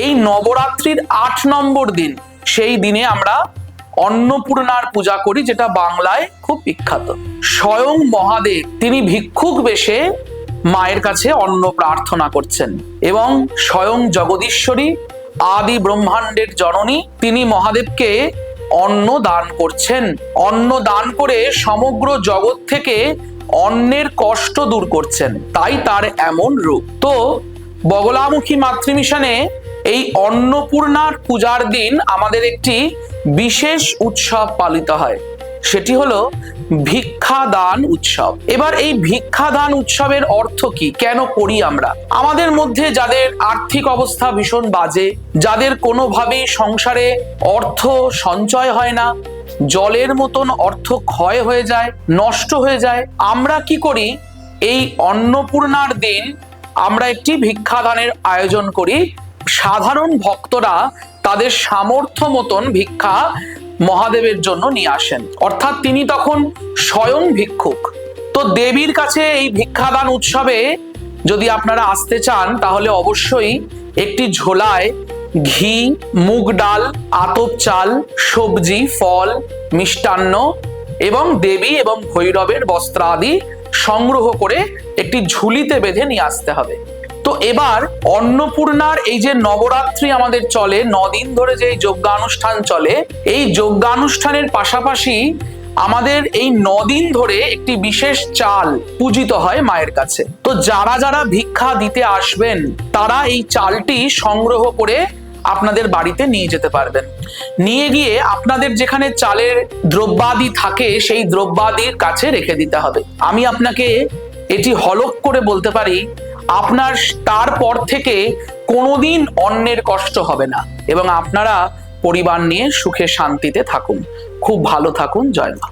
এই নবরাত্রির 8 নম্বর দিন, সেই দিনে আমরা অন্নপূর্ণার পূজা করি, যেটা বাংলায় খুব বিখ্যাত। স্বয়ং মহাদেব তিনি ভিক্ষুক বেশে মায়ের কাছে অন্ন প্রার্থনা করছেন এবং স্বয়ং জগদীশ্বরী আদি ব্রহ্মাণ্ডের জননী তিনি মহাদেবকে অন্ন দান করছেন। অন্ন দান করে সমগ্র জগৎ থেকে অন্নের কষ্ট দূর করছেন, তাই তার এমন রূপ। তো বগলামুখী মাতৃমিশনে এই অন্নপূর্ণার পূজার দিন আমাদের একটি বিশেষ উৎসব পালিত হয়, সেটি হলো ভিক্ষাদান উৎসব। এবার এই ভিক্ষাদান উৎসবের অর্থ কি, কেন করি আমরা? আমাদের মধ্যে যাদের আর্থিক অবস্থা ভীষণ বাজে, যাদের কোনোভাবেই সংসারে অর্থ সঞ্চয় হয় না, জলের মতন অর্থ ক্ষয় হয়ে যায়, নষ্ট হয়ে যায়, আমরা কি করি? এই অন্নপূর্ণার দিন আমরা একটি ভিক্ষাদানের আয়োজন করি। সাধারণ ভক্তরা তাদের সামর্থ্য মতন ভিক্ষা মহাদেবের জন্য নিয়ে আসেন, অর্থাৎ তিনি তখন স্বয়ং ভিক্ষুক। তো দেবীর কাছে এই ভিক্ষাদান উৎসবে যদি আপনারা আসতে চান, তাহলে অবশ্যই একটি ঝোলায় ঘি, মুগ ডাল, আতপ চাল, সবজি, ফল, মিষ্টান্ন এবং দেবী এবং ভৈরবের বস্ত্রাদি সংগ্রহ করে একটি ঝুলিতে বেঁধে নিয়ে আসতে হবে। তো এবার অন্নপূর্ণার এই যে নবরাত্রি আমাদের চলে, 9 দিন ধরে যে যজ্ঞানুষ্ঠান চলে, এই যজ্ঞানুষ্ঠানের পাশাপাশি আমাদের এই 9 দিন ধরে একটি বিশেষ চাল পূজিত হয় মায়ের কাছে। তো যারা যারা ভিক্ষা দিতে আসবেন তারা এই চালটি সংগ্রহ করে আপনাদের বাড়িতে নিয়ে যেতে পারবেন। নিয়ে গিয়ে আপনাদের যেখানে চালের দ্রব্যাদি থাকে সেই দ্রব্যাদির কাছে রেখে দিতে হবে। আমি আপনাকে এটি হলক করে বলতে পারি, আপনার তারপর থেকে কোনোদিন অন্নের কষ্ট হবে না এবং আপনারা পরিবার নিয়ে সুখে শান্তিতে থাকুন। খুব ভালো থাকুন। জয় মা।